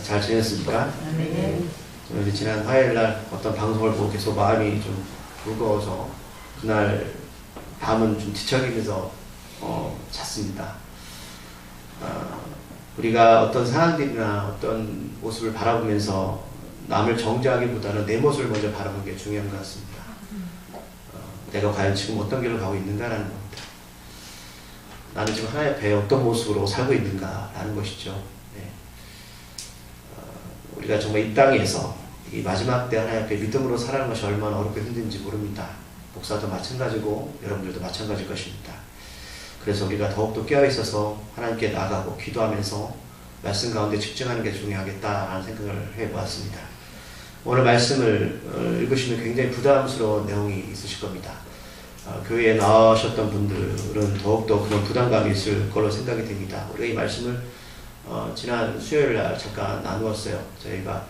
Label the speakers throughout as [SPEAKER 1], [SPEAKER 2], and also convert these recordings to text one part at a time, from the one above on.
[SPEAKER 1] 잘 지냈습니까?
[SPEAKER 2] 네.
[SPEAKER 1] 저는 지난 화요일날 어떤 방송을 보고 계속 마음이 좀 무거워서 그날 밤은 좀 뒤척이면서 잤습니다. 우리가 어떤 상황들이나 어떤 모습을 바라보면서 남을 정죄하기보다는 내 모습을 먼저 바라보는 게 중요한 것 같습니다. 내가 과연 지금 어떤 길을 가고 있는가라는 겁니다. 나는 지금 하나님 앞에 어떤 모습으로 살고 있는가라는 것이죠. 네. 우리가 정말 이 땅에서 이 마지막 때 하나님 앞에 믿음으로 살아가는 것이 얼마나 어렵고 힘든지 모릅니다. 목사도 마찬가지고 여러분들도 마찬가지일 것입니다. 그래서 우리가 더욱더 깨어있어서 하나님께 나가고 기도하면서 말씀 가운데 집중하는 게 중요하겠다라는 생각을 해보았습니다. 오늘 말씀을 읽으시면 굉장히 부담스러운 내용이 있으실 겁니다. 교회에 나오셨던 분들은 더욱더 그런 부담감이 있을 걸로 생각이 됩니다. 우리가 이 말씀을 지난 수요일 날 잠깐 나누었어요. 저희가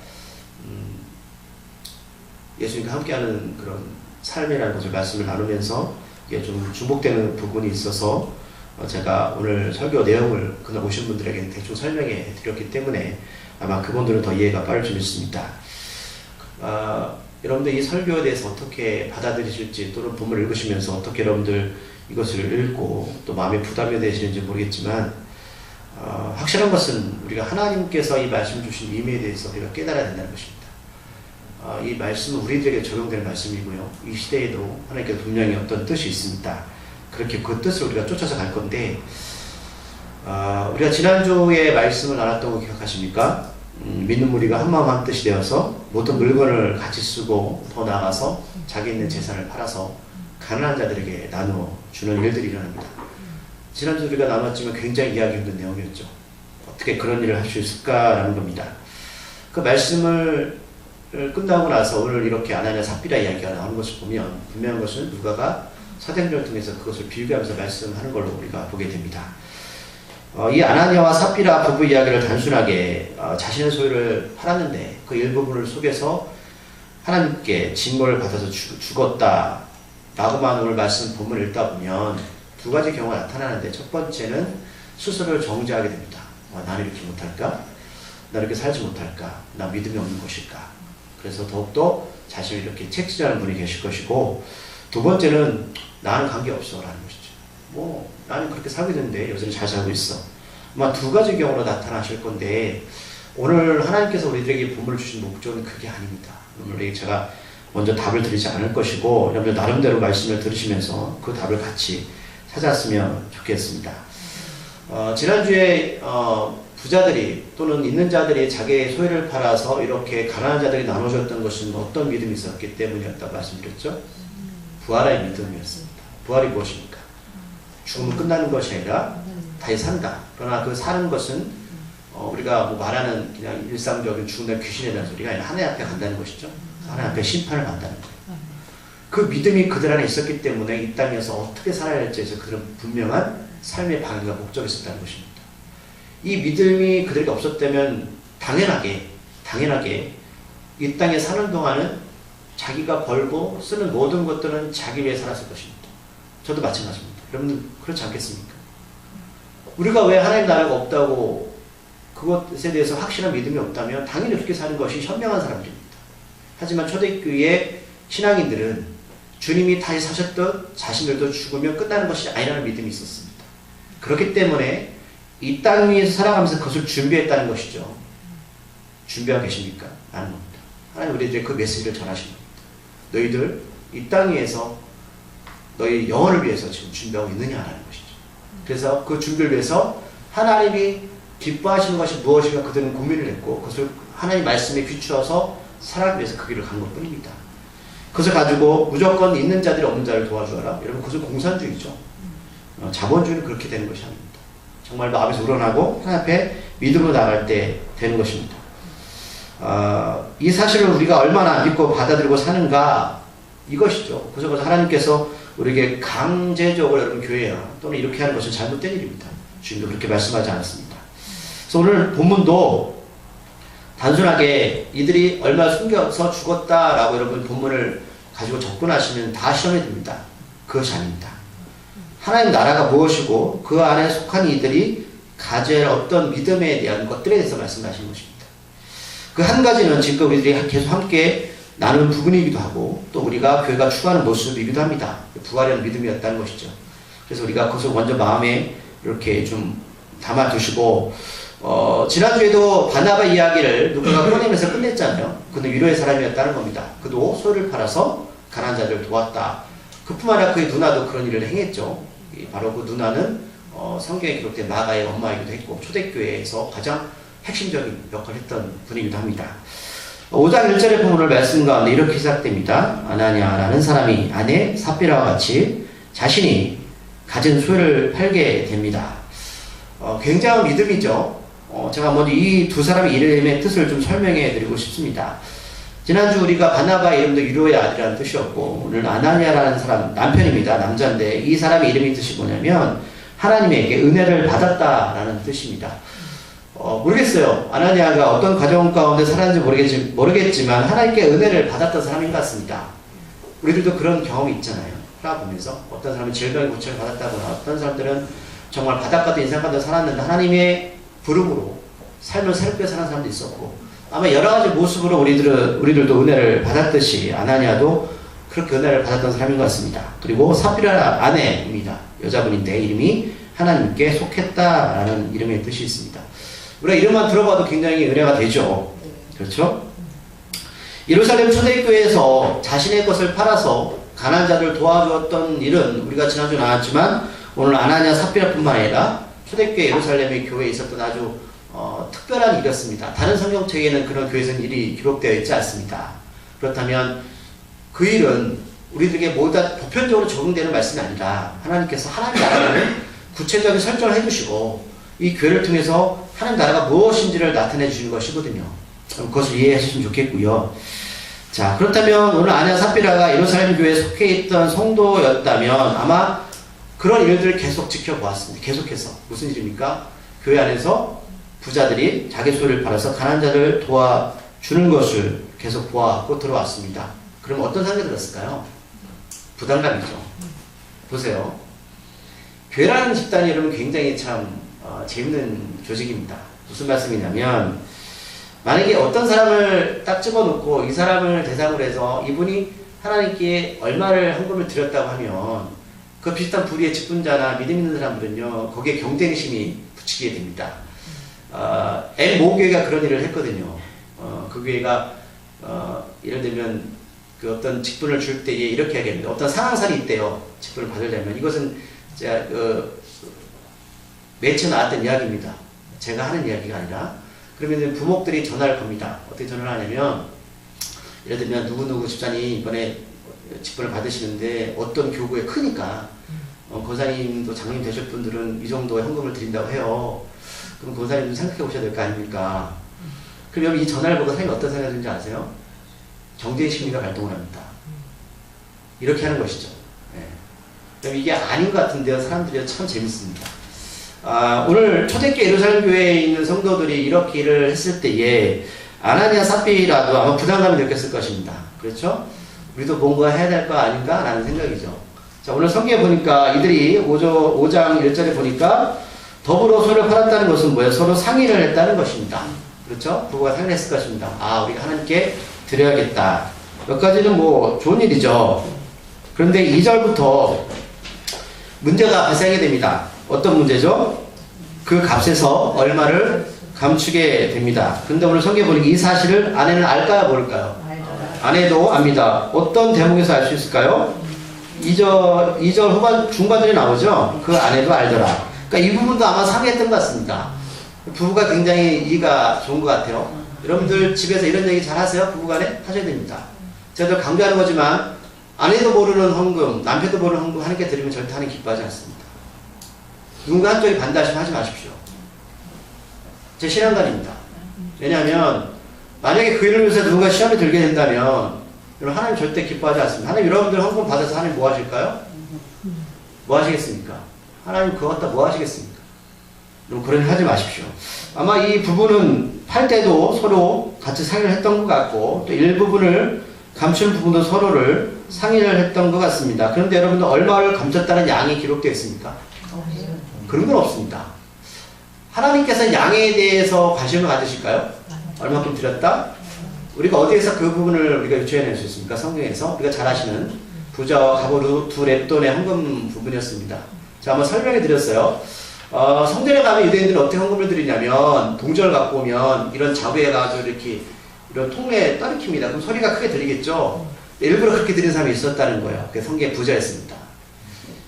[SPEAKER 1] 예수님과 함께하는 그런 삶이라는 것을 말씀을 나누면서 이게 좀 중복되는 부분이 있어서 제가 오늘 설교 내용을 그날 오신 분들에게 대충 설명해 드렸기 때문에 아마 그분들은 더 이해가 빠를 줄 믿습니다. 여러분들 이 설교에 대해서 어떻게 받아들이실지 또는 본문을 읽으시면서 어떻게 여러분들 이것을 읽고 또 마음에 부담이 되시는지 모르겠지만 확실한 것은 우리가 하나님께서 이 말씀 주신 의미에 대해서 우리가 깨달아야 된다는 것입니다. 이 말씀은 우리들에게 적용되는 말씀이고요. 이 시대에도 하나님께서 분명히 어떤 뜻이 있습니다. 그렇게 그 뜻을 우리가 쫓아서 갈 건데 우리가 지난주에 말씀을 나눴던 거 기억하십니까? 믿는 무리가 한마음 한뜻이 되어서 모든 물건을 같이 쓰고 더 나아가서 자기 있는 재산을 팔아서 가난한 자들에게 나누어 주는 일들이 일어납니다. 지난주 우리가 나눴지만 굉장히 이해하기 힘든 내용이었죠. 어떻게 그런 일을 할 수 있을까라는 겁니다. 그 말씀을 끝나고 나서 오늘 이렇게 아나니아 삽비라 이야기가 나오는 것을 보면 분명한 것은 누가가 사도행전을 통해서 그것을 비유하면서 말씀하는 걸로 우리가 보게 됩니다. 이 아나니아와 삽비라 부부 이야기를 단순하게 자신의 소유를 팔았는데 그 일부분을 속여서 하나님께 징벌을 받아서 죽었다 라고만 오늘 말씀 본문을 읽다 보면 두 가지 경우가 나타나는데 첫 번째는 스스로를 정죄하게 됩니다. 나는 이렇게 못할까? 나 이렇게 살지 못할까? 나 믿음이 없는 것일까? 그래서 더욱더 자신을 이렇게 책지하는 분이 계실 것이고 두 번째는 나는 관계없어 라는 것이죠. 나는 그렇게 살고 있는데 여전히 잘 살고 있어. 아마 두 가지 경우로 나타나실 건데 오늘 하나님께서 우리들에게 본문을 주신 목적은 그게 아닙니다. 오늘 제가 먼저 답을 드리지 않을 것이고 여러분 나름대로 말씀을 들으시면서 그 답을 같이 찾았으면 좋겠습니다. 지난주에 부자들이 또는 있는 자들이 자기의 소유를 팔아서 이렇게 가난한 자들이 나눠줬던 것은 어떤 믿음이 있었기 때문이었다고 말씀드렸죠? 부활의 믿음이었습니다. 부활이 무엇입니까? 죽으면 끝나는 것이 아니라 다시 산다. 그러나 그 사는 것은 우리가 말하는 그냥 일상적인 죽는다 귀신에 대한 소리가 아니라 하나님 앞에 간다는 것이죠. 하나님 앞에 심판을 받는다는 거예요. 그 믿음이 그들 안에 있었기 때문에 이 땅에서 어떻게 살아야 할지에서 그들은 분명한 삶의 방향과 목적이 있었다는 것입니다. 이 믿음이 그들에게 없었다면 당연하게 이 땅에 사는 동안은 자기가 벌고 쓰는 모든 것들은 자기 위해 살았을 것입니다. 저도 마찬가지입니다. 여러분들 그렇지 않겠습니까? 우리가 왜 하나님 나라가 없다고 그것에 대해서 확실한 믿음이 없다면 당연히 그렇게 사는 것이 현명한 사람들입니다. 하지만 초대교회의 신앙인들은 주님이 다시 사셨던 자신들도 죽으면 끝나는 것이 아니라는 믿음이 있었습니다. 그렇기 때문에 이 땅 위에서 살아가면서 그것을 준비했다는 것이죠. 준비하고 계십니까? 라는 겁니다. 하나님 우리들에게 그 메시지를 전하신 겁니다. 너희들 이 땅 위에서 너희 영혼을 위해서 지금 준비하고 있느냐라는 것이죠. 그래서 그 준비를 위해서 하나님이 기뻐하시는 것이 무엇인가 그들은 고민을 했고 그것을 하나님 말씀에 비추어서 살아가기 위해서 그 길을 간 것뿐입니다. 그것을 가지고 무조건 있는 자들이 없는 자를 도와주어라. 여러분 그것은 공산주의죠. 자본주의는 그렇게 되는 것이 아닙니다. 정말 마음에서 우러나고 하나님 앞에 믿음으로 나갈 때 되는 것입니다. 이 사실을 우리가 얼마나 믿고 받아들이고 사는가 이것이죠. 그래서 하나님께서 우리에게 강제적으로 여러분 교회야 또는 이렇게 하는 것은 잘못된 일입니다. 주님도 그렇게 말씀하지 않았습니다. 그래서 오늘 본문도 단순하게 이들이 얼마 숨겨서 죽었다라고 여러분 본문을 가지고 접근하시면 다 시험이 됩니다. 그것이 아닙니다. 하나님 나라가 무엇이고 그 안에 속한 이들이 가져야 할 어떤 믿음에 대한 것들에 대해서 말씀하시는 것입니다. 그 한 가지는 지금 우리들이 계속 함께 나누는 부분이기도 하고 또 우리가 교회가 추구하는 모습이기도 합니다. 부활이라는 믿음이었다는 것이죠. 그래서 우리가 그것을 먼저 마음에 이렇게 좀 담아두시고 지난주에도 바나바 이야기를 누군가 꺼내면서 끝냈잖아요. 그는 위로의 사람이었다는 겁니다. 그도 소를 팔아서 가난한 자들을 도왔다. 그뿐만 아니라 그의 누나도 그런 일을 행했죠. 바로 그 누나는 성경에 기록된 마가의 엄마이기도 했고 초대교회에서 가장 핵심적인 역할을 했던 분이기도 합니다. 5장 1절의 본문을 말씀 가운데 이렇게 시작됩니다. 아나니아라는 사람이 아내 삽비라와 같이 자신이 가진 소유를 팔게 됩니다. 굉장한 믿음이죠. 제가 먼저 이 두 사람의 이름의 뜻을 좀 설명해 드리고 싶습니다. 지난주 우리가 바나바 이름도 위로의 아들이라는 뜻이었고 오늘 아나니아라는 사람 남편입니다. 남자인데 이 사람의 이름의 뜻이 뭐냐면 하나님에게 은혜를 받았다라는 뜻입니다. 모르겠어요. 아나니아가 어떤 가정 가운데 살았는지 모르겠지만 하나님께 은혜를 받았던 사람인 것 같습니다. 우리들도 그런 경험이 있잖아요. 살아보면서 어떤 사람은 질병의 고침을 받았다거나 어떤 사람들은 정말 바닥 같은 인생 가운데 살았는데 하나님의 부름으로 삶을 새롭게 사는 사람도 있었고 아마 여러 가지 모습으로 우리들도 은혜를 받았듯이 아나니아도 그렇게 은혜를 받았던 사람인 것 같습니다. 그리고 삽비라 아내입니다. 여자분인데 이름이 하나님께 속했다라는 이름의 뜻이 있습니다. 우리가 이름만 들어봐도 굉장히 은혜가 되죠. 그렇죠? 예루살렘 초대교회에서 자신의 것을 팔아서 가난한 자를 도와주었던 일은 우리가 지난주에 나왔지만 오늘 아나니아 삽비라뿐만 아니라 초대교회 예루살렘의 교회에 있었던 아주 특별한 일이었습니다. 다른 성경책에는 그런 교회에서는 일이 기록되어 있지 않습니다. 그렇다면 그 일은 우리들에게 모두 다 보편적으로 적용되는 말씀이 아니라 하나님께서 하나님 나라를 구체적인 설정을 해주시고 이 교회를 통해서 하나님 나라가 무엇인지를 나타내 주시는 것이거든요. 그것을 이해하시면 좋겠고요. 자, 그렇다면 오늘 아나니아 삽비라가 예루살렘 교회에 속해 있던 성도였다면 아마 그런 일들을 계속 지켜보았습니다. 계속해서. 무슨 일입니까? 교회 안에서 부자들이 자기 소유를 팔아서 가난한 자를 도와주는 것을 계속 보아왔고 들어왔습니다. 그럼 어떤 생각이 들었을까요? 부담감이죠. 보세요. 교회라는 집단이 여러분 굉장히 참 재밌는 조직입니다. 무슨 말씀이냐면 만약에 어떤 사람을 딱 집어놓고 이 사람을 대상으로 해서 이분이 하나님께 얼마를 헌금을 드렸다고 하면 그 비슷한 부류의 직분자나 믿음 있는 사람들은요 거기에 경쟁심이 붙이게 됩니다. 모교회가 그런 일을 했거든요. 그 교회가 예를 들면 그 어떤 직분을 줄 때에 이렇게 하겠는데 어떤 상황살이 있대요. 직분을 받으려면 이것은 제가 매체 나왔던 이야기입니다. 제가 하는 이야기가 아니라 그러면 부목들이 전화를 겁니다. 어떻게 전화를 하냐면 예를 들면 누구누구 집사님 이번에 직분을 받으시는데 어떤 교구에 크니까 권사님도 장님 되실 분들은 이 정도의 헌금을 드린다고 해요. 그럼 권사님도 생각해 보셔야 될 거 아닙니까? 그러면 이 전화를 보고 사람이 어떤 생각이 드는지 아세요? 경쟁 심리가 발동을 합니다. 이렇게 하는 것이죠. 네. 그럼 이게 아닌 것 같은데요. 사람들이 참 재밌습니다. 오늘 초대교회 예루살렘 교회에 있는 성도들이 이렇게 일을 했을 때에 아나니아 삽비라도 아마 부담감을 느꼈을 것입니다. 그렇죠? 우리도 뭔가 해야 될 거 아닌가? 라는 생각이죠. 자, 오늘 성경에 보니까 이들이 5장 1절에 보니까 더불어 소유를 팔았다는 것은 뭐예요? 서로 상의를 했다는 것입니다. 그렇죠? 부부가 상의를 했을 것입니다. 우리가 하나님께 드려야겠다. 몇 가지는 뭐 좋은 일이죠. 그런데 2절부터 문제가 발생하게 됩니다. 어떤 문제죠? 그 값에서 얼마를 감추게 됩니다. 그런데 오늘 성경에 보니까 이 사실을 아내는 알까요? 모를까요? 아내도 압니다. 어떤 대목에서 알 수 있을까요? 2절 후반 중반절에 나오죠? 그 아내도 알더라. 그러니까 이 부분도 아마 상의했던 것 같습니다. 부부가 굉장히 이해가 좋은 것 같아요. 여러분들 집에서 이런 얘기 잘 하세요? 부부간에? 하셔야 됩니다. 제가 강조하는 거지만 아내도 모르는 헌금, 남편도 모르는 헌금 하나님께 드리면 절대 하나님 기뻐하지 않습니다. 누군가 한쪽이 반대하시면 하지 마십시오. 제 신앙관입니다. 왜냐하면 만약에 그 일을 위해서 누군가 시험에 들게 된다면 여러분 하나님 절대 기뻐하지 않습니다. 하나님 여러분들 헌금 받아서 하나님 뭐 하실까요? 뭐 하시겠습니까? 하나님 그거 갖다 뭐 하시겠습니까? 여러분 그런 일 하지 마십시오. 아마 이 부분은 팔 때도 서로 같이 상의를 했던 것 같고 또 일부분을 감추는 부분도 서로를 상의를 했던 것 같습니다. 그런데 여러분들 얼마를 감췄다는 양이 기록되어 있습니까? 그런 건 없습니다. 하나님께서 양에 대해서 관심을 가지실까요? 얼마큼 드렸다? 우리가 어디에서 그 부분을 우리가 유추해낼 수 있습니까? 성경에서 우리가 잘 아시는 부자와 과부 두 렙돈의 헌금 부분이었습니다. 자, 한번 설명해 드렸어요. 성전에 가면 유대인들은 어떻게 헌금을 드리냐면 동전을 갖고 오면 이런 자부에 가지고 이렇게 이런 통에 떨어킵니다. 그럼 소리가 크게 들리겠죠? 일부러 그렇게 드리는 사람이 있었다는 거예요. 그게 성경의 부자였습니다.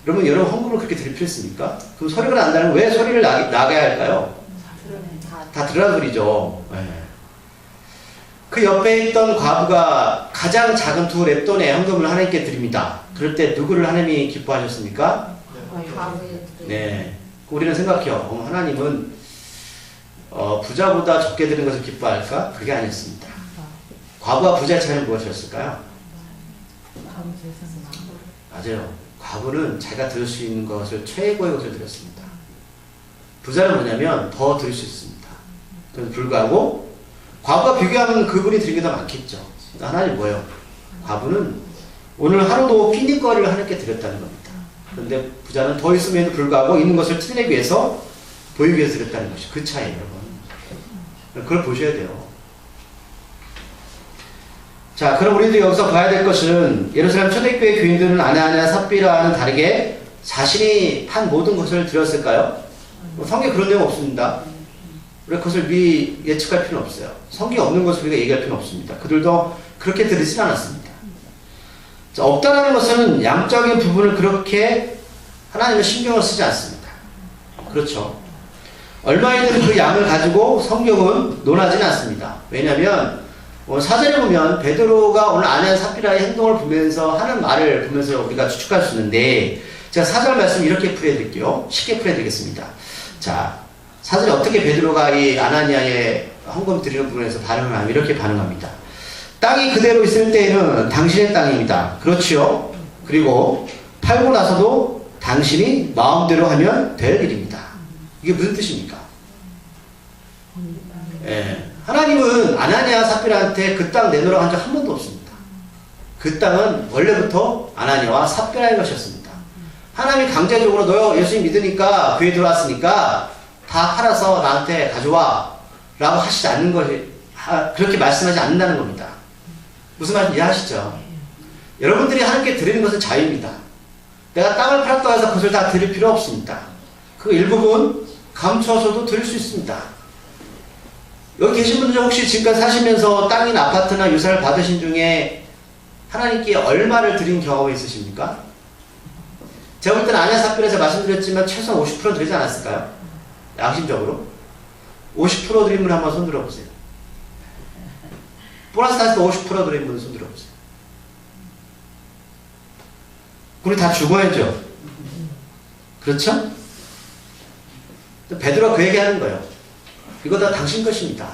[SPEAKER 1] 그러면 여러분 헌금을 그렇게 드릴 필요 있습니까? 그럼 소리가 난다는 왜 소리를 나가야 할까요? 다 들으라는 소리죠. 네. 그 옆에 있던 과부가 가장 작은 두 렙돈의 헌금을 하나님께 드립니다. 그럴 때 누구를 하나님이 기뻐하셨습니까? 네. 우리는 생각해요. 하나님은 부자보다 적게 드는 것을 기뻐할까? 그게 아니었습니다. 과부와 부자의 차이는 무엇이었을까요? 맞아요. 과부는 자기가 드릴 수 있는 것을 최고의 것을 드렸습니다. 부자는 뭐냐면 더 드릴 수 있습니다. 그래서 불구하고 과부와 비교하면 그분이 드린 게 더 많겠죠. 하나님 뭐예요? 과부는 오늘 하루도 핑계거리를 하나님께 드렸다는 겁니다. 그런데 부자는 더 있음에도 불구하고 있는 것을 티내기 위해서 보이기 위해서 드렸다는 것이 그 차이예요, 여러분. 그걸 보셔야 돼요. 자, 그럼 우리도 여기서 봐야 될 것은 예루살렘 초대교회 교인들은 아나니아 삽비라와는 다르게 자신이 판 모든 것을 드렸을까요? 성경에 그런 내용 없습니다. 우리가 그것을 미리 예측할 필요는 없어요. 성경에 없는 것을 우리가 얘기할 필요는 없습니다. 그들도 그렇게 드리진 않았습니다. 자, 없다라는 것은 양적인 부분을 그렇게 하나님은 신경을 쓰지 않습니다. 그렇죠. 얼마이든 그 양을 가지고 성경은 논하지는 않습니다. 왜냐하면 사절에 보면 베드로가 오늘 아나니아 삽비라의 행동을 보면서 하는 말을 보면서 우리가 추측할 수 있는데 제가 사절 말씀 이렇게 풀어드릴게요. 쉽게 풀어드리겠습니다. 자, 사절에 어떻게 베드로가 이 아나니아의 헌금 드리는 부분에서 반응을 하면 이렇게 반응합니다. 땅이 그대로 있을 때에는 당신의 땅입니다. 그렇지요? 그리고 팔고 나서도 당신이 마음대로 하면 될 일입니다. 이게 무슨 뜻입니까? 예. 하나님은 아나니아 삽비라한테 그 땅 내놓으라고 한 적 한 번도 없습니다. 그 땅은 원래부터 아나니아와 삽비라의 것이었습니다. 하나님이 강제적으로 너 예수님 믿으니까 교회 들어왔으니까 다 팔아서 나한테 가져와 라고 하시지 않는 것이 그렇게 말씀하지 않는다는 겁니다. 무슨 말인지 이해하시죠? 여러분들이 하나님께 드리는 것은 자유입니다. 내가 땅을 팔았다고 해서 그것을 다 드릴 필요 없습니다. 그 일부분 감춰서도 드릴 수 있습니다. 여기 계신 분들 혹시 지금까지 사시면서 땅이나 아파트나 유산을 받으신 중에 하나님께 얼마를 드린 경험이 있으십니까? 제가 볼 때는 아나니아 삽비라에서 말씀드렸지만 최소한 50% 드리지 않았을까요? 양심적으로 50% 드린 분 한번 손 들어보세요. 보너스 탔을 때 50% 드린 분 손 들어보세요. 우리 다 죽어야죠. 그렇죠? 베드로가 그 얘기하는 거예요. 이거 다 당신 것입니다.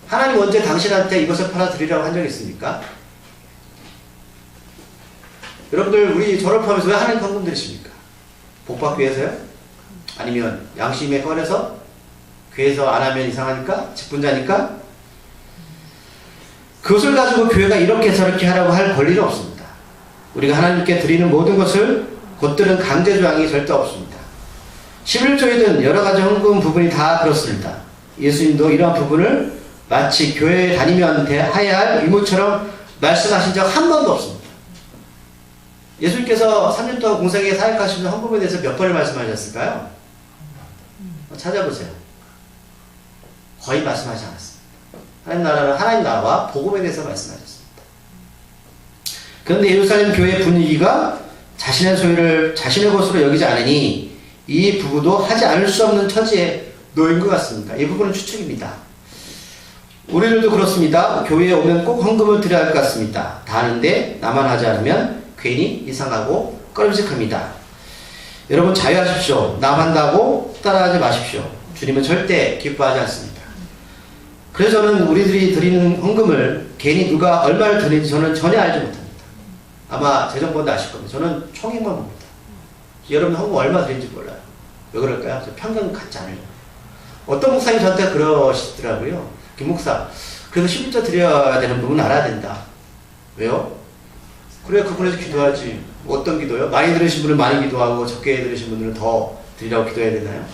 [SPEAKER 1] 하나님 언제 당신한테 이것을 팔아 드리라고 한 적이 있습니까? 여러분들 우리 저를 포함해서 왜 하나님 헌금 드리십니까? 복 받기 위해서요? 아니면 양심에 꺼내서 교회에서 안 하면 이상하니까? 직분자니까? 그것을 가지고 교회가 이렇게 저렇게 하라고 할 권리는 없습니다. 우리가 하나님께 드리는 모든 것을 곧들은 강제조항이 절대 없습니다. 11조이든 여러가지 헌금 부분이 다 그렇습니다. 예수님도 이러한 부분을 마치 교회에 다니면 해야 할 의무처럼 말씀하신 적 한 번도 없습니다. 예수님께서 3년 동안 공생에 사역하시면서 헌금에 대해서 몇 번을 말씀하셨을까요? 찾아보세요. 거의 말씀하지 않았습니다. 하나님 나라는 하나님 나라와 복음에 대해서 말씀하셨습니다. 그런데 예루살렘 교회 분위기가 자신의 소유를 자신의 것으로 여기지 않으니 이 부부도 하지 않을 수 없는 처지에 놓인 것 같습니다. 이 부분은 추측입니다. 우리들도 그렇습니다. 교회에 오면 꼭 헌금을 드려야 할 것 같습니다. 다 하는데 나만 하지 않으면 괜히 이상하고 꺼림직합니다. 여러분 자유하십시오. 남 한다고 따라하지 마십시오. 주님은 절대 기뻐하지 않습니다. 그래서 저는 우리들이 드리는 헌금을 괜히 누가 얼마를 드리는지 저는 전혀 알지 못합니다. 아마 재정본도 아실 겁니다. 저는 총액만 봅니다. 여러분 헌금 얼마 드리는지 몰라요. 왜 그럴까요? 저 평균 같지 않아요. 어떤 목사님이 저한테 그러시더라고요. 김 목사, 그래도 11조 드려야 되는 부분은 알아야 된다. 왜요? 그래 그분에서 기도하지. 어떤 기도요? 많이 들으신 분은 많이 기도하고 적게 들으신 분들은 더 드리라고 기도해야 되나요?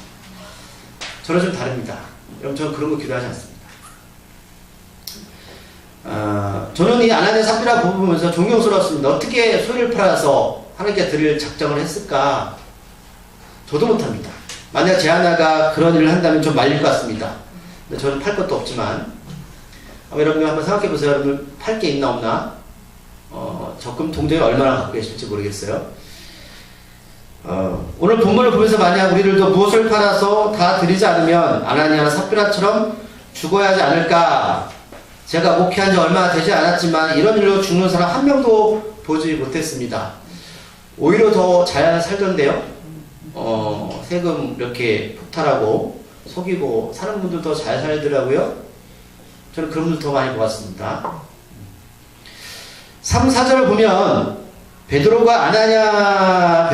[SPEAKER 1] 저는 좀 다릅니다. 여러분 저는 그런 거 기도하지 않습니다. 저는 이 아나니아 삽비라 부분 보면서 존경스러웠습니다. 어떻게 소유를 팔아서 하나님께 드릴 작정을 했을까? 저도 못합니다. 만약 제 하나가 그런 일을 한다면 좀 말릴 것 같습니다. 근데 저는 팔 것도 없지만 여러분 한번 생각해 보세요. 여러분 팔 게 있나 없나? 적금 통장에 얼마나 갖고 계실지 모르겠어요. 오늘 본문을 보면서 만약 우리들도 무엇을 팔아서 다 드리지 않으면 아나니아나 삽비라처럼 죽어야 하지 않을까? 제가 목회한 지 얼마 되지 않았지만 이런 일로 죽는 사람 한 명도 보지 못했습니다. 오히려 더 잘 살던데요. 세금 이렇게 폭탈하고 속이고 사는 분들도 잘 살더라고요. 저는 그런 분들 더 많이 보았습니다. 3, 4절을 보면 베드로가 아나니아가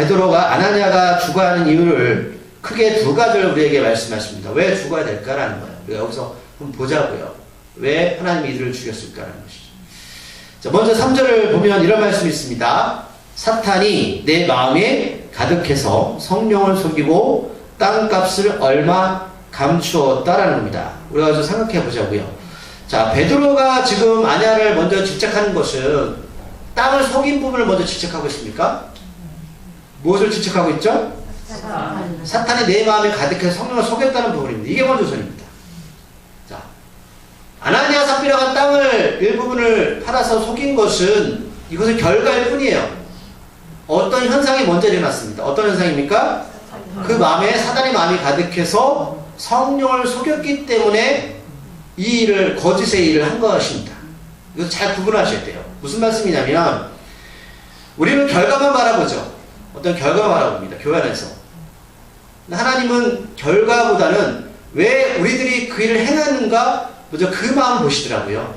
[SPEAKER 1] 죽어야 하는 이유를 크게 두 가지를 우리에게 말씀하십니다. 왜 죽어야 될까라는 거예요. 우리가 여기서 한번 보자고요. 왜 하나님이 이들을 죽였을까라는 것이죠. 자, 먼저 3절을 보면 이런 말씀이 있습니다. 사탄이 내 마음에 가득해서 성령을 속이고 땅값을 얼마 감추었다라는 겁니다. 우리가 여기서 생각해 보자고요. 자, 베드로가 지금 아냐를 먼저 질책하는 것은 땅을 속인 부분을 먼저 질책하고 있습니까? 무엇을 질책하고 있죠? 사탄이 내 마음에 가득해서 성령을 속였다는 부분입니다. 이게 먼저 우선입니다. 자, 아나니아 삽비라가 땅을 일부분을 팔아서 속인 것은 이것은 결과일 뿐이에요. 어떤 현상이 먼저 일어났습니다. 어떤 현상입니까? 그 마음에 사단의 마음이 가득해서 성령을 속였기 때문에 이 일을, 거짓의 일을 한 것입니다. 이거 잘 구분하셔야 돼요. 무슨 말씀이냐면 우리는 결과만 바라보죠. 어떤 결과만 바라봅니다. 교회 안에서. 하나님은 결과보다는 왜 우리들이 그 일을 행하는가 먼저 그 마음 보시더라고요.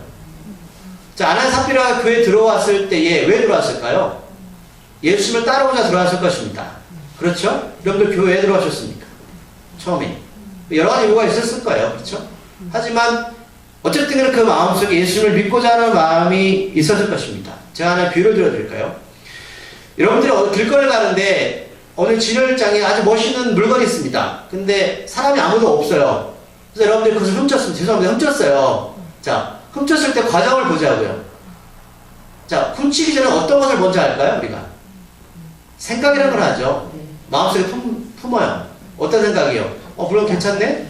[SPEAKER 1] 자, 아나니아 삽비라가 교회에 들어왔을 때에 왜 들어왔을까요? 예수님을 따라오자 들어왔을 것입니다. 그렇죠? 여러분들 교회에 들어오셨습니까? 처음에. 여러 가지 이유가 있었을 거예요. 그렇죠? 하지만 어쨌든 그 마음속에 예수님을 믿고자 하는 마음이 있었을 것입니다. 제가 하나 비유를 들어드릴까요? 여러분들이 길거리를 가는데 어느 진열장에 아주 멋있는 물건이 있습니다. 근데 사람이 아무도 없어요. 그래서 여러분들이 그것을 훔쳤습니다. 죄송합니다. 훔쳤어요. 자, 훔쳤을 때 과정을 보자고요. 자, 훔치기 전에 어떤 것을 먼저 할까요? 우리가 생각이라는 걸 하죠. 마음속에 품어요. 어떤 생각이요? 물론 괜찮네?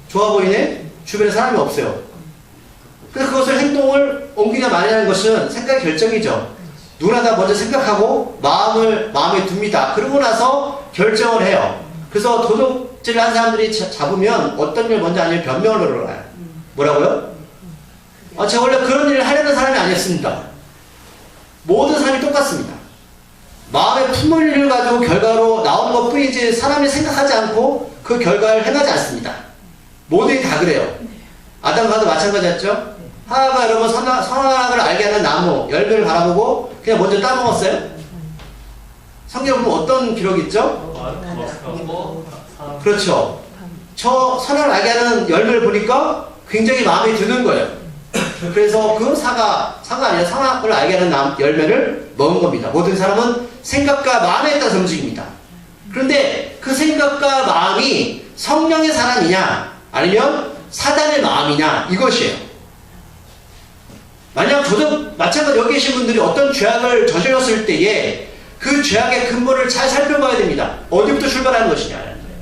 [SPEAKER 1] 좋아 보이네? 주변에 사람이 없어요. 그래서 그것을 행동을 옮기냐 마냐는 것은 생각의 결정이죠. 누구나 다 먼저 생각하고 마음에 둡니다. 그러고 나서 결정을 해요. 그래서 도둑질을 한 사람들이 잡으면 어떤 일을 먼저 하냐면 변명을 걸어요. 뭐라고요? 제가 원래 그런 일을 하려는 사람이 아니었습니다. 모든 사람이 똑같습니다. 마음에 품을 일을 가지고 결과로 나오는 것 뿐이지 사람이 생각하지 않고 그 결과를 행하지 않습니다. 모두이 다 그래요. 아담과도 마찬가지였죠? 하와가 여러분 선악을 알게 하는 나무 열매를 바라보고 그냥 먼저 따먹었어요? 성경에 보면 어떤 기록이 있죠? 그렇죠. 저 선악을 알게 하는 열매를 보니까 굉장히 마음에 드는 거예요. 그래서 그 사가 아니라 선악을 알게 하는 열매를 먹은 겁니다. 모든 사람은 생각과 마음에 따라서 움직입니다. 그런데 그 생각과 마음이 성령의 사람이냐 아니면 사단의 마음이냐 이것이에요. 만약 저도 마찬가지 여기 계신 분들이 어떤 죄악을 저질렀을 때에 그 죄악의 근본을 잘 살펴봐야 됩니다. 어디부터 출발하는 것이냐라는 거예요.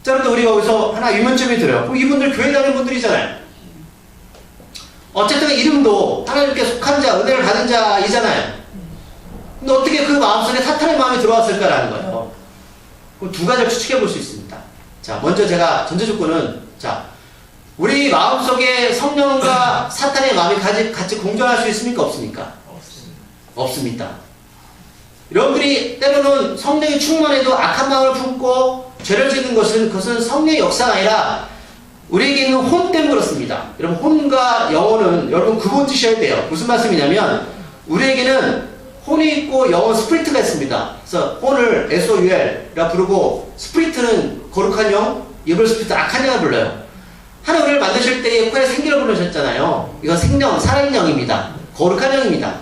[SPEAKER 1] 자, 그런데 우리가 여기서 하나 의문점이 들어요. 그럼 이분들 교회 다니는 분들이잖아요. 어쨌든 이름도 하나님께 속한 자, 은혜를 받은 자이잖아요. 근데 어떻게 그 마음속에 사탄의 마음이 들어왔을까라는 거예요. 그럼 두 가지를 추측해 볼 수 있습니다. 자, 먼저 제가 전제 조건은, 자, 우리 마음속에 성령과 사탄의 마음이 같이 공존할 수 있습니까? 없습니까? 없습니다. 여러분들이 때로는 성령이 충만해도 악한 마음을 품고 죄를 짓는 것은 그것은 성령의 역사가 아니라 우리에게 있는 혼 때문에 그렇습니다. 여러분, 혼과 영혼은 여러분 구분 지셔야 돼요. 무슨 말씀이냐면 우리에게는 혼이 있고 영혼 스피리트가 있습니다. 그래서 혼을 SOUL이라 부르고 스피리트는 거룩한 영, 이블 스피리트 악한 영을 불러요. 하나님 우리를 만드실 때에 코에 생기를 부르셨잖아요. 이건 생명, 살아있는 영입니다. 거룩한 영입니다.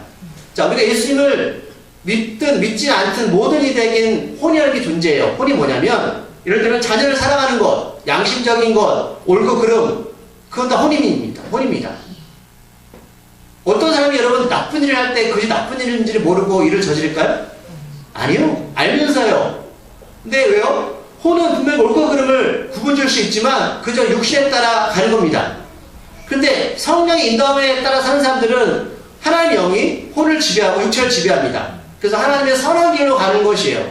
[SPEAKER 1] 자, 우리가 예수님을 믿든 믿지 않든 모든 이들에게는 혼이라는 게 존재해요. 혼이 뭐냐면 예를 들면 자녀를 사랑하는 것, 양심적인 것, 옳고 그름, 그건 다 혼입니다. 어떤 사람이 여러분 나쁜 일을 할 때 그것이 나쁜 일인지를 모르고 일을 저지를까요? 아니요. 알면서요. 근데 왜요? 혼은 분명히 옳고 그름을 구분줄 수 있지만 그저 육신에 따라 가는 겁니다. 그런데 성령의 인도함에 따라 사는 사람들은 하나님의 영이 혼을 지배하고 육체를 지배합니다. 그래서 하나님의 선한 길로 가는 것이에요.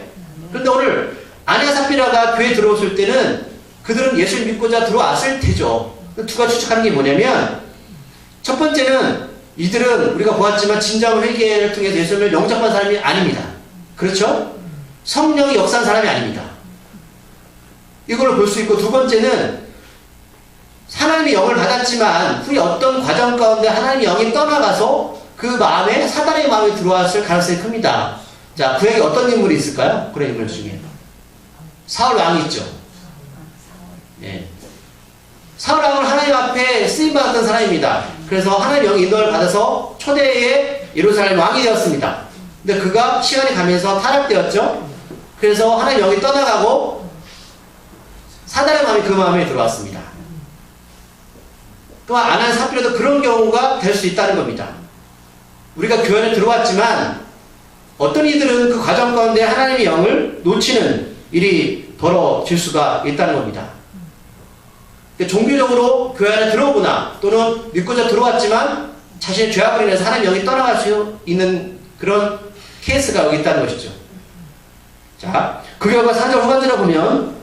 [SPEAKER 1] 그런데 오늘 아냐 삽비라가 교회에 들어왔을 때는 그들은 예수를 믿고자 들어왔을 테죠. 누가 추측하는 게 뭐냐면 첫 번째는 이들은 우리가 보았지만 진정 회개를 통해서 예수님을 영접한 사람이 아닙니다. 그렇죠? 성령이 역사한 사람이 아닙니다. 이걸 볼 수 있고 두 번째는 하나님의 영을 받았지만 후에 어떤 과정 가운데 하나님의 영이 떠나가서 그 마음에 사단의 마음이 들어왔을 가능성이 큽니다. 자, 구약에 어떤 인물이 있을까요? 그런 인물 중에 사울 왕이 있죠. 예. 사울 왕은 하나님 앞에 쓰임받았던 사람입니다. 그래서 하나님의 영의 인도를 받아서 초대의 예루살렘 왕이 되었습니다. 근데 그가 시간이 가면서 타락되었죠. 그래서 하나님의 영이 떠나가고 사단의 마음이 그 마음에 들어왔습니다. 또한 아냐 삽비라도 그런 경우가 될 수 있다는 겁니다. 우리가 교회 안에 들어왔지만 어떤 이들은 그 과정 가운데 하나님의 영을 놓치는 일이 벌어질 수가 있다는 겁니다. 종교적으로 교회 안에 들어오거나 또는 믿고자 들어왔지만 자신의 죄악으로 인해서 하나님의 영이 떠나갈 수 있는 그런 케이스가 여기 있다는 것이죠. 자, 그 결과 4절 후반절에 보면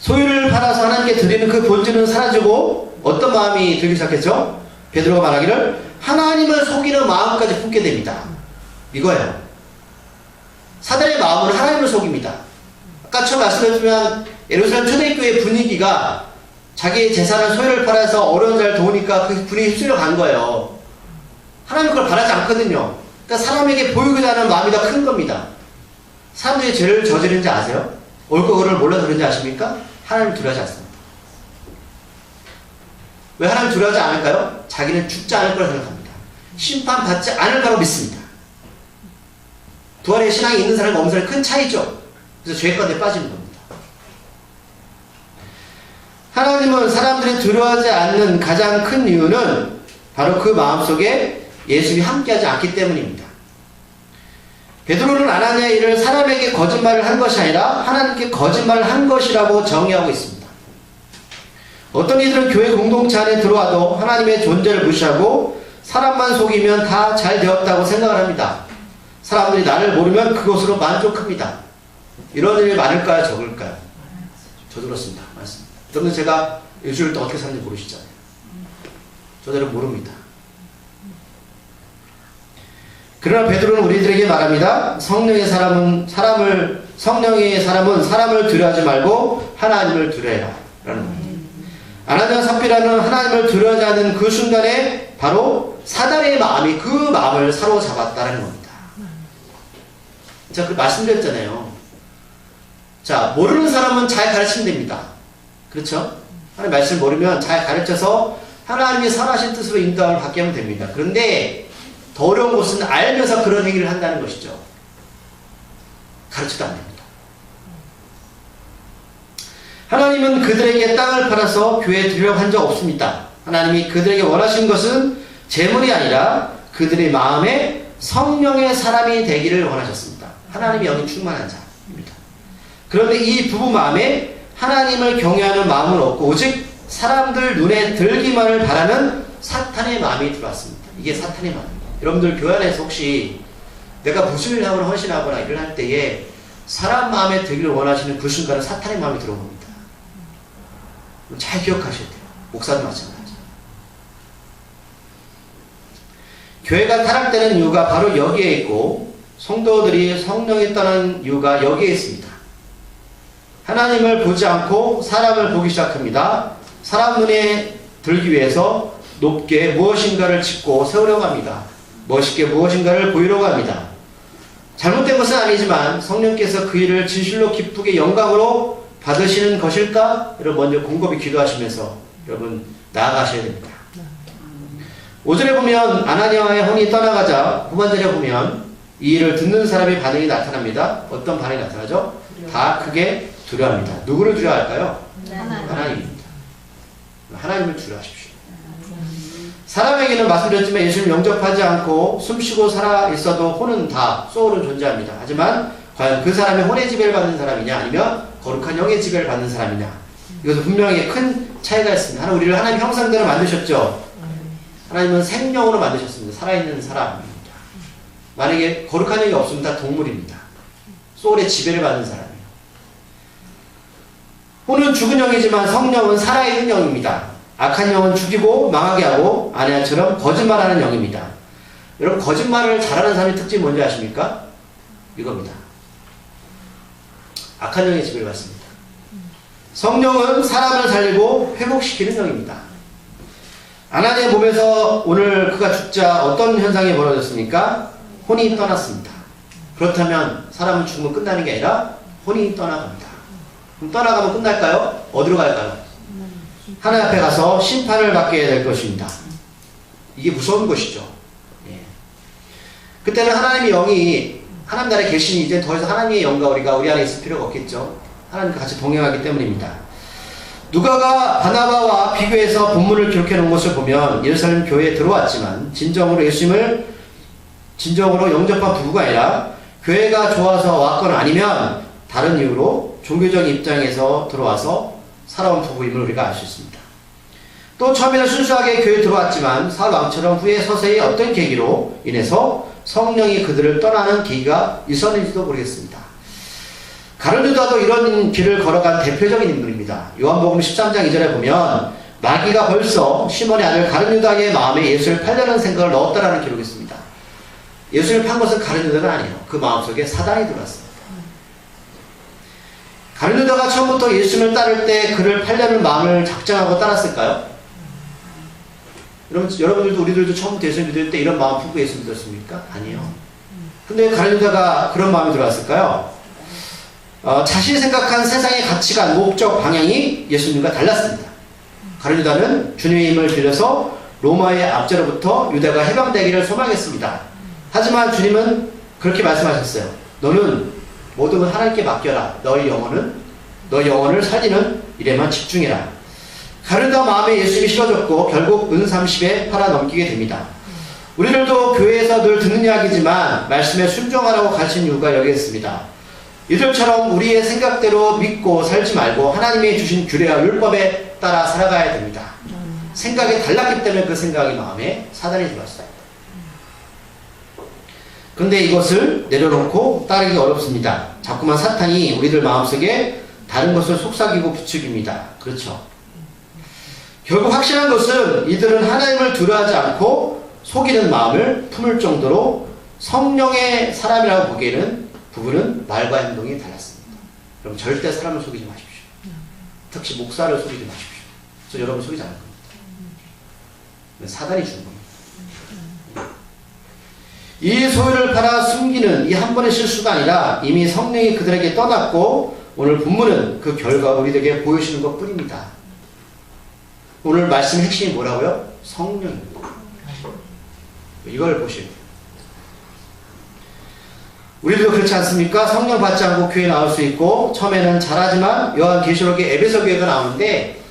[SPEAKER 1] 소유를 팔아서 하나님께 드리는 그 본질은 사라지고 어떤 마음이 들기 시작했죠? 베드로가 말하기를 하나님을 속이는 마음까지 품게 됩니다. 이거예요. 사단의 마음은 하나님을 속입니다. 아까 처음 말씀드렸지만 예루살렘 초대교회의 분위기가 자기의 재산을 소유를 팔아서 어려운 자를 도우니까 그 분위기 휩쓸려 간 거예요. 하나님은 그걸 바라지 않거든요. 그러니까 사람에게 보이고자 하는 마음이 더 큰 겁니다. 사람들이 죄를 저지르는지 아세요? 옳고 그름을 몰라서 그런지 아십니까? 하나님을 두려워하지 않습니다. 왜 하나님을 두려워하지 않을까요? 자기는 죽지 않을 거라 생각합니다. 심판받지 않을 거라고 믿습니다. 부활의 신앙이 있는 사람과 없는 사람이 큰 차이죠. 그래서 죄 가운데 빠지는 겁니다. 하나님은 사람들이 두려워하지 않는 가장 큰 이유는 바로 그 마음속에 예수님이 함께하지 않기 때문입니다. 베드로는 아나니아의 일을 사람에게 거짓말을 한 것이 아니라 하나님께 거짓말을 한 것이라고 정의하고 있습니다. 어떤 이들은 교회 공동체 안에 들어와도 하나님의 존재를 무시하고 사람만 속이면 다 잘 되었다고 생각을 합니다. 사람들이 나를 모르면 그것으로 만족합니다. 이런 일이 많을까요? 적을까요? 저도 그렇습니다. 맞습니다. 여러분 제가 일주일 동안 어떻게 사는지 모르시잖아요. 저들은 모릅니다. 그러나 베드로는 우리들에게 말합니다. 성령의 사람은 사람을 두려워하지 말고 하나님을 두려워해라 라는 겁니다. 아나니아 삽비라는 하나님을 두려워하지 않는 그 순간에 바로 사단의 마음이 그 마음을 사로잡았다는 겁니다. 제가 그 말씀드렸잖아요. 자, 모르는 사람은 잘 가르치면 됩니다. 그렇죠? 하나님 말씀을 모르면 잘 가르쳐서 하나님의 선하신 뜻으로 인도함을 받게 하면 됩니다. 그런데 더 어려운 것은 알면서 그런 행위를 한다는 것이죠. 가르쳐도 안 됩니다. 하나님은 그들에게 땅을 팔아서 교회에 드리려고 한 적 없습니다. 하나님이 그들에게 원하신 것은 재물이 아니라 그들의 마음에 성령의 사람이 되기를 원하셨습니다. 하나님의 영이 충만한 자입니다. 그런데 이 부부 마음에 하나님을 경외하는 마음을 얻고 오직 사람들 눈에 들기만을 바라는 사탄의 마음이 들어왔습니다. 이게 사탄의 마음입니다. 여러분들 교회 안에서 혹시 내가 무슨 일을 하거나 헌신하거나 일을 할 때에 사람 마음에 들기를 원하시는 그 순간은 사탄의 마음이 들어옵니다. 잘 기억하셔야 돼요. 목사도 마찬가지. 교회가 타락되는 이유가 바로 여기에 있고 성도들이 성령이 떠난 이유가 여기에 있습니다. 하나님을 보지 않고 사람을 보기 시작합니다. 사람 눈에 들기 위해서 높게 무엇인가를 짓고 세우려고 합니다. 멋있게 무엇인가를 보이려고 합니다. 잘못된 것은 아니지만 성령께서 그 일을 진실로 기쁘게 영광으로 받으시는 것일까? 여러분 먼저 곰곰이 기도하시면서 여러분 나아가셔야 됩니다. 5절에 보면 아나니아의 혼이 떠나가자 후반절에 보면 이 일을 듣는 사람의 반응이 나타납니다. 어떤 반응이 나타나죠? 다 크게 두려워합니다. 누구를 두려워할까요? 하나님입니다. 하나님을 두려워하십시오. 사람에게는 말씀드렸지만 예수님 영접하지 않고 숨쉬고 살아 있어도 혼은 다, 소울은 존재합니다. 하지만 과연 그 사람이 혼의 지배를 받는 사람이냐 아니면 거룩한 영의 지배를 받는 사람이냐, 이것은 분명히 큰 차이가 있습니다. 우리를 하나님 형상대로 만드셨죠. 하나님은 생명으로 만드셨습니다. 살아있는 사람입니다. 만약에 거룩한 영이 없으면 다 동물입니다. 소울의 지배를 받는 사람이에요. 혼은 죽은 영이지만 성령은 살아있는 영입니다. 악한 영은 죽이고 망하게 하고 아내처럼 거짓말하는 영입니다. 여러분, 거짓말을 잘하는 사람의 특징이 뭔지 아십니까? 이겁니다. 악한 영의 지배를 받습니다. 성령은 사람을 살리고 회복시키는 영입니다. 아나니의 몸에서 오늘 그가 죽자 어떤 현상이 벌어졌습니까? 혼이 떠났습니다. 그렇다면 사람은 죽으면 끝나는 게 아니라 혼이 떠나갑니다. 그럼 떠나가면 끝날까요? 어디로 갈까요? 하나님 앞에 가서 심판을 받게 될 것입니다. 이게 무서운 것이죠. 예. 그때는 하나님의 영이, 하나님 나라에 계시니 이제 더 이상 하나님의 영과 우리 안에 있을 필요가 없겠죠. 하나님과 같이 동행하기 때문입니다. 누가가 바나바와 비교해서 본문을 기록해 놓은 것을 보면 예루살렘 교회에 들어왔지만 진정으로 예수님을 진정으로 영접한 부부가 아니라 교회가 좋아서 왔거나 아니면 다른 이유로 종교적인 입장에서 들어와서 살아온 부부임을 우리가 알 수 있습니다. 또 처음에는 순수하게 교회에 들어왔지만 사울 왕처럼 후에 서서히 어떤 계기로 인해서 성령이 그들을 떠나는 계기가 있었는지도 모르겠습니다. 가룟 유다도 이런 길을 걸어간 대표적인 인물입니다. 요한복음 13장 2절에 보면 마귀가 벌써 시몬의 아들 가룟 유다의 마음에 예수를 팔려는 생각을 넣었다라는 기록이 있습니다. 예수를 판 것은 가룟 유다가 아니에요. 그 마음속에 사단이 들어왔습니다. 가룟 유다가 처음부터 예수를 따를 때 그를 팔려는 마음을 작정하고 따랐을까요? 여러분들도 우리들도 처음부터 예수 믿을 때 이런 마음 품고 예수 믿었습니까? 아니요. 근데 가룟 유다가 그런 마음이 들어왔을까요? 자신이 생각한 세상의 가치관, 목적, 방향이 예수님과 달랐습니다. 가룟 유다는 주님의 힘을 빌려서 로마의 압제로부터 유다가 해방되기를 소망했습니다. 하지만 주님은 그렇게 말씀하셨어요. 너는 모든 걸 하나님께 맡겨라. 너의 영혼을 살리는 일에만 집중해라. 가룟 유다 마음에 예수님이 실어졌고 결국 은 30에 팔아 넘기게 됩니다. 우리들도 교회에서 늘 듣는 이야기지만 말씀에 순종하라고 가르친 이유가 여기에 있습니다. 이들처럼 우리의 생각대로 믿고 살지 말고 하나님이 주신 규례와 율법에 따라 살아가야 됩니다. 생각이 달랐기 때문에 그 생각이 마음에 사단이 들어왔어요. 그런데 이것을 내려놓고 따르기 어렵습니다. 자꾸만 사탄이 우리들 마음속에 다른 것을 속삭이고 부추깁니다. 그렇죠. 결국 확실한 것은 이들은 하나님을 두려워하지 않고 속이는 마음을 품을 정도로 성령의 사람이라고 보기에는 부부는 말과 행동이 달랐습니다. 그럼 절대 사람을 속이지 마십시오. 특히 목사를 속이지 마십시오. 저 여러분 속이지 않을 겁니다. 사단이 주는 겁니다. 이 소유를 팔아 숨기는 이 한 번의 실수가 아니라 이미 성령이 그들에게 떠났고 오늘 본문은 그 결과 우리에게 보여주시는 것 뿐입니다. 오늘 말씀의 핵심이 뭐라고요? 성령입니다. 이걸 보시고 우리도 그렇지 않습니까? 성령 받지 않고 교회에 나올 수 있고 처음에는 잘하지만 요한계시록에 에베소 교회가 나오는데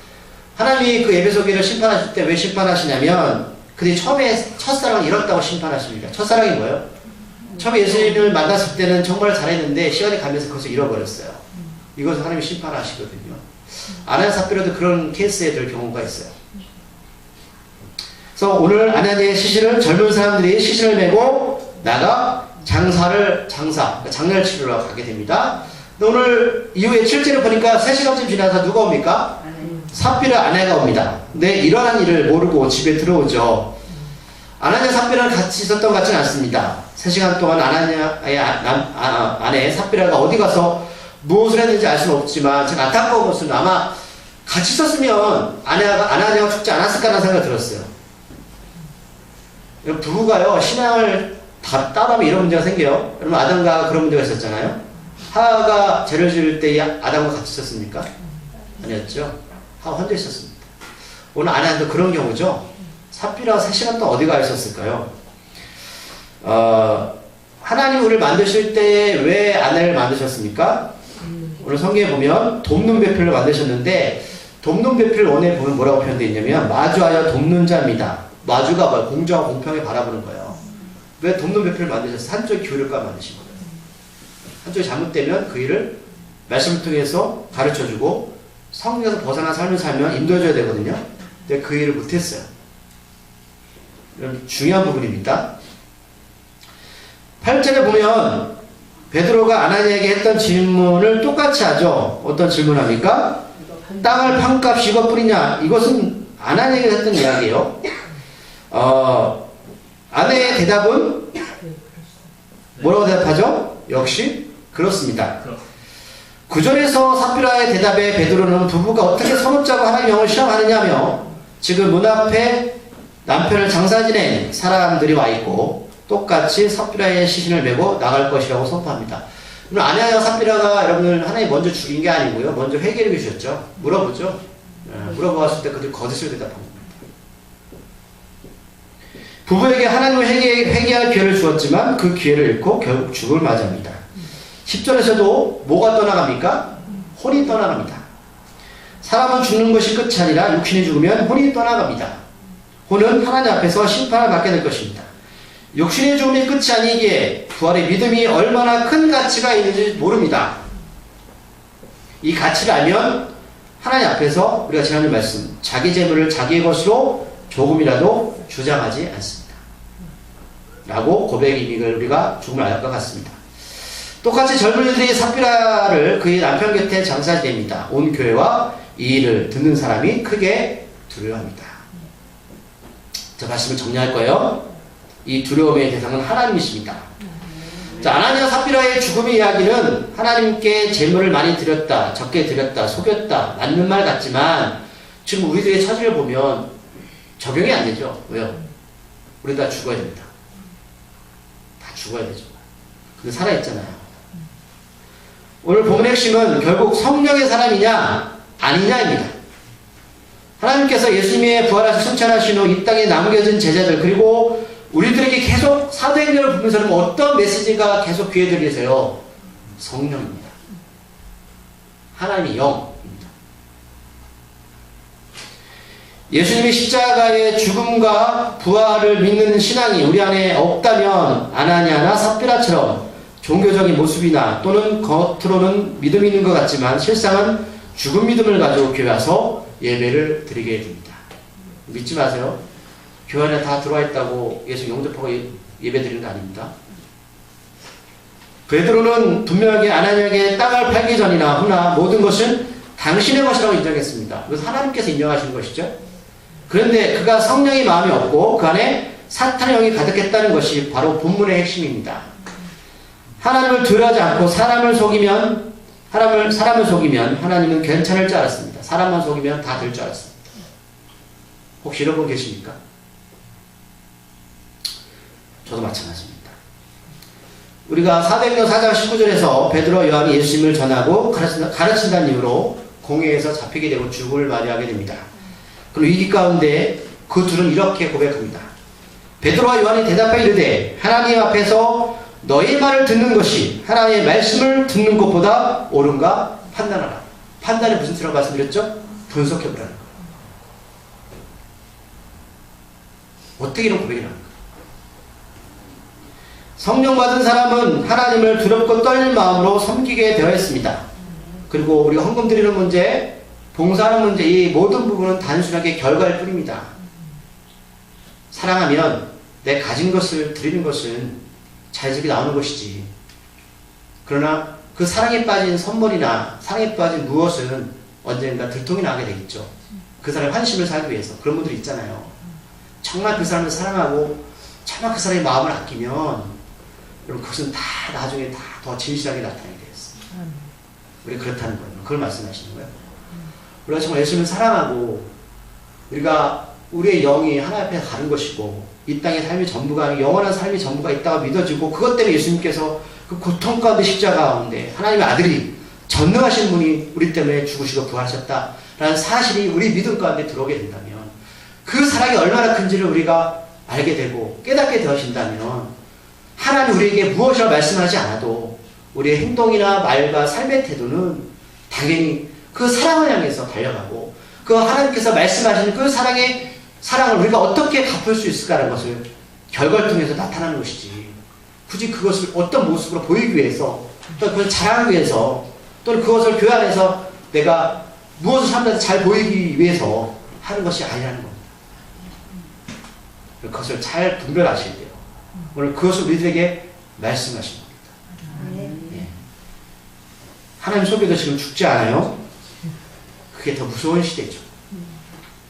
[SPEAKER 1] 하나님이 그 에베소 교회를 심판하실 때 왜 심판하시냐면 그들이 처음에 첫사랑을 잃었다고 심판하십니다. 첫사랑이 뭐예요? 처음에 예수님을 만났을 때는 정말 잘했는데 시간이 가면서 그것을 잃어버렸어요. 이것을 하나님이 심판하시거든요. 아나니아 삽비라도 그런 케이스에 들 경우가 있어요. 그래서 오늘 아나니아의 시신을 젊은 사람들이 시신을 메고 나가 장사를 치르러 가게 됩니다. 오늘 이후에 실제로 보니까 3시간쯤 지나서 누가 옵니까? 삽비라 아내가 옵니다. 근데 일어난 일을 모르고 집에 들어오죠. 아나니아 삽비라는 같이 있었던 것 같지는 않습니다. 3시간 동안 아나니아의 아내 삽비라가 어디 가서 무엇을 했는지 알 수는 없지만 제가 안타까운 것은 아마 같이 있었으면 아나니아가 죽지 않았을까라는 생각이 들었어요. 부부가요 신앙을 다 따라하면 이런 문제가 생겨요. 여러분 아담과 그런 문제가 있었잖아요. 하와가 죄를 지을 때 아담과 같이 있었습니까? 아니었죠. 하와 혼자 있었습니다. 오늘 아내한테 그런 경우죠. 삽비라가 3시간 동안 어디 가 있었을까요? 하나님 우리를 만드실 때 왜 아내를 만드셨습니까? 오늘 성경에 보면 돕는 배필을 만드셨는데 돕는 배필 원에 보면 뭐라고 표현되어 있냐면 마주하여 돕는 자입니다. 마주가 뭐야? 공정하고 공평하게 바라보는 거예요. 왜 돕는 배필을 만드셔서 한쪽에 기울일까 만드신 거예요. 한쪽이 잘못되면 그 일을 말씀을 통해서 가르쳐주고 성경에서 벗어난 삶을 살면 인도해줘야 되거든요. 근데 그 일을 못했어요. 이런 중요한 부분입니다. 8절에 보면 베드로가 아나니아에게 했던 질문을 똑같이 하죠. 어떤 질문을 합니까? 땅을 판값이 이것 뿐이냐? 이것은 아나니아에게 했던 이야기예요. 아내의 대답은 뭐라고 대답하죠? 역시 그렇습니다. 9절에서 삽비라의 대답에 베드로는 부부가 어떻게 서로 짜고 하나님의 영을 실험하느냐며 지금 문 앞에 남편을 장사 지낸 사람들이 와 있고 똑같이 삽비라의 시신을 메고 나갈 것이라고 선포합니다. 물론 아내와 삽비라가 여러분들 하나님 먼저 죽인 게 아니고요. 먼저 회개를 주셨죠. 물어보죠. 물어보았을 때 그들 거짓을 대답합니다. 부부에게 하나님을 회개할 기회를 주었지만 그 기회를 잃고 결국 죽음을 맞이합니다. 10절에서도 뭐가 떠나갑니까? 혼이 떠나갑니다. 사람은 죽는 것이 끝이 아니라 육신이 죽으면 혼이 떠나갑니다. 혼은 하나님 앞에서 심판을 받게 될 것입니다. 육신의 죽음이 끝이 아니기에 부활의 믿음이 얼마나 큰 가치가 있는지 모릅니다. 이 가치를 알면 하나님 앞에서 우리가 지난주 말씀 자기 재물을 자기의 것으로 조금이라도 주장하지 않습니다. 라고 고백의 의미를 우리가 조금 알 것 같습니다. 똑같이 젊은이들이 삽비라를 그의 남편 곁에 장사 지냅니다. 온 교회와 이 일을 듣는 사람이 크게 두려워합니다. 자, 말씀을 정리할 거예요. 이 두려움의 대상은 하나님이십니다. 자, 아나니아 삽비라의 죽음의 이야기는 하나님께 재물을 많이 드렸다, 적게 드렸다, 속였다, 맞는 말 같지만 지금 우리들의 처지를 보면 적용이 안 되죠. 왜요? 우리 다 죽어야 됩니다. 다 죽어야 되죠. 근데 살아있잖아요. 오늘 본문의 핵심은 결국 성령의 사람이냐 아니냐입니다. 하나님께서 예수님의 부활하신 승천하신 후 이 땅에 남겨진 제자들 그리고 우리들에게 계속 사도행전을 보면서는 어떤 메시지가 계속 귀에 들리세요? 성령입니다. 하나님의 영입니다. 예수님의 십자가의 죽음과 부활을 믿는 신앙이 우리 안에 없다면 아나니아나 삽비라처럼 종교적인 모습이나 또는 겉으로는 믿음이 있는 것 같지만 실상은 죽은 믿음을 가지고 교회 와서 예배를 드리게 됩니다. 믿지 마세요. 교회 안에 다 들어와 있다고 예수 영접하고 예배 드리는 거 아닙니다. 베드로는 분명하게 아나니아에게 땅을 팔기 전이나 후나 모든 것은 당신의 것이라고 인정했습니다. 그래서 하나님께서 인정하시는 것이죠. 그런데 그가 성령의 마음이 없고 그 안에 사탄의 영이 가득했다는 것이 바로 본문의 핵심입니다. 하나님을 두려워하지 않고 사람을 속이면 하나님은 괜찮을 줄 알았습니다. 사람만 속이면 다 될 줄 알았습니다. 혹시 이런 분 계십니까? 저도 마찬가지입니다. 우리가 사도행전 4장 19절에서 베드로 요한이 예수님을 전하고 가르친다는 이유로 공회에서 잡히게 되고 죽음을 맞이하게 됩니다. 그리고 위기 가운데 그 둘은 이렇게 고백합니다. 베드로와 요한이 대답하여 이르되 하나님 앞에서 너의 말을 듣는 것이 하나님의 말씀을 듣는 것보다 옳은가 판단하라. 판단이 무슨 뜻이라고 말씀드렸죠? 분석해보라는 거예요. 어떻게 이런 고백이 나옵니까? 성령 받은 사람은 하나님을 두렵고 떨리는 마음으로 섬기게 되어 있습니다. 그리고 우리가 헌금 드리는 문제, 봉사하는 문제, 이 모든 부분은 단순하게 결과일 뿐입니다. 사랑하면 내 가진 것을 드리는 것은 자연스럽게 나오는 것이지. 그러나 그 사랑에 빠진 선물이나 사랑에 빠진 무엇은 언젠가 들통이 나게 되겠죠. 그 사람의 환심을 살기 위해서. 그런 분들이 있잖아요. 정말 그 사람을 사랑하고 정말 그 사람의 마음을 아끼면 여러분 그것은 다 나중에 다 더 진실하게 나타나게 되겠습니다. 우리 그렇다는 거예요. 그걸 말씀하시는 거예요. 우리가 정말 예수님을 사랑하고 우리가 우리의 영이 하나님 앞에 가는 것이고 이 땅의 삶이 전부가 아니고 영원한 삶이 전부가 있다고 믿어지고 그것 때문에 예수님께서 그 고통 가운데 십자가 가운데 하나님의 아들이 전능하신 분이 우리 때문에 죽으시고 부활하셨다라는 사실이 우리 믿음 가운데 들어오게 된다면 그 사랑이 얼마나 큰지를 우리가 알게 되고 깨닫게 되어진다면 하나님 우리에게 무엇이라 말씀하지 않아도 우리의 행동이나 말과 삶의 태도는 당연히 그 사랑을 향해서 달려가고 그 하나님께서 말씀하시는 그 사랑의 사랑을 우리가 어떻게 갚을 수 있을까라는 것을 결과를 통해서 나타나는 것이지. 굳이 그것을 어떤 모습으로 보이기 위해서, 또는 그것을 자랑하기 위해서, 또는 그것을 교회 안에서 내가 무엇을 사람들한테 잘 보이기 위해서 하는 것이 아니라는 겁니다. 그것을 잘 분별하셔야 돼요. 오늘 그것을 우리들에게 말씀하신 겁니다. 네. 하나님 속에도 지금 죽지 않아요? 그게 더 무서운 시대죠.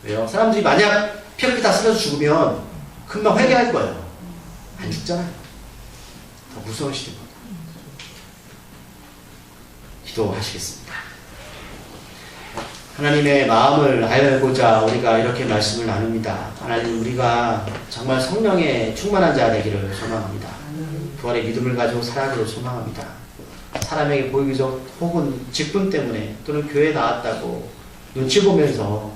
[SPEAKER 1] 왜요? 사람들이 만약 피가 다 쓰러져 죽으면 금방 회개할 거예요. 안 죽잖아요. 더 무서운 시대입니다. 기도하시겠습니다. 하나님의 마음을 알고자 우리가 이렇게 말씀을 나눕니다. 하나님, 우리가 정말 성령의 충만한 자 되기를 소망합니다. 부활의 믿음을 가지고 살아가기를 소망합니다. 사람에게 보이기 전 혹은 직분 때문에 또는 교회에 나왔다고 눈치 보면서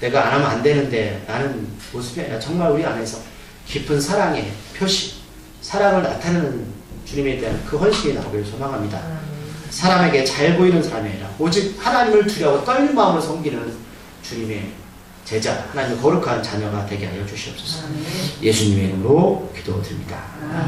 [SPEAKER 1] 내가 안 하면 안 되는데 라는 모습이 아니라 정말 우리 안에서 깊은 사랑의 표시, 사랑을 나타내는 주님에 대한 그 헌신이 나오기를 소망합니다. 사람에게 잘 보이는 사람이 아니라 오직 하나님을 두려워 떨린 마음으로 섬기는 주님의 제자, 하나님의 거룩한 자녀가 되게 하여 주시옵소서. 예수님의 이름으로 기도드립니다.